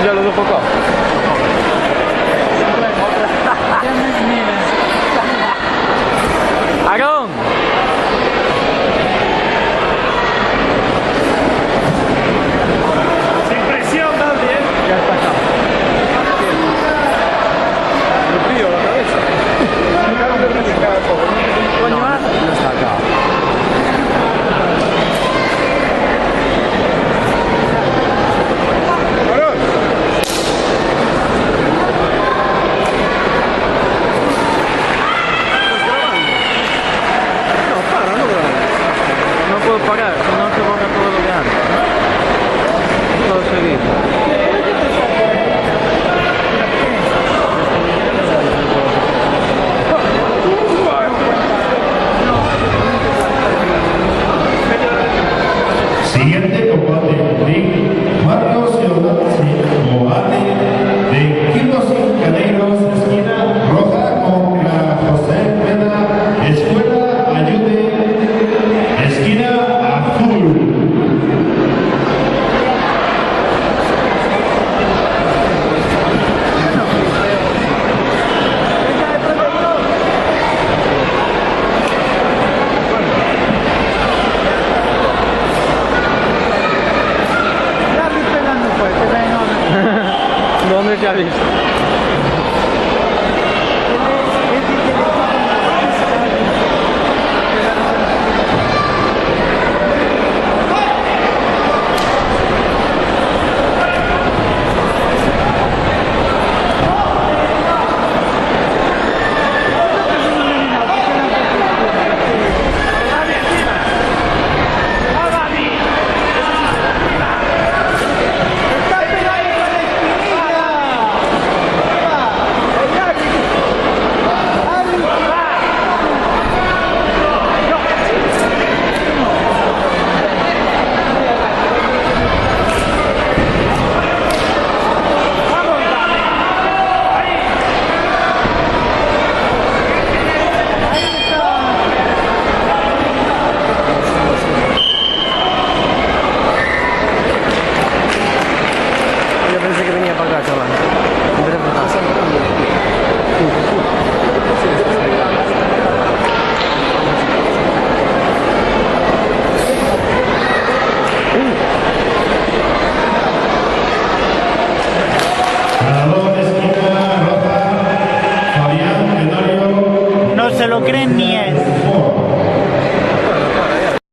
ya lo dejo acá. ¡Aarón! Sin presión también. Ya está acá. Me frío la cabeza. Coño, No está acá. No puedo parar, si no se borra todo lo que antes. Todo seguido. Siguiente combate, ring Marcos Moate de Kilos Caneros, esquina roja contra José Pena, Escuela Ayude, esquina azul. ¿Dónde te ha visto? Yo pensé que venía para acá, chaval. Empecé por acá. Ganador, esquina roja, Fabián Tenorio. No se lo creen ni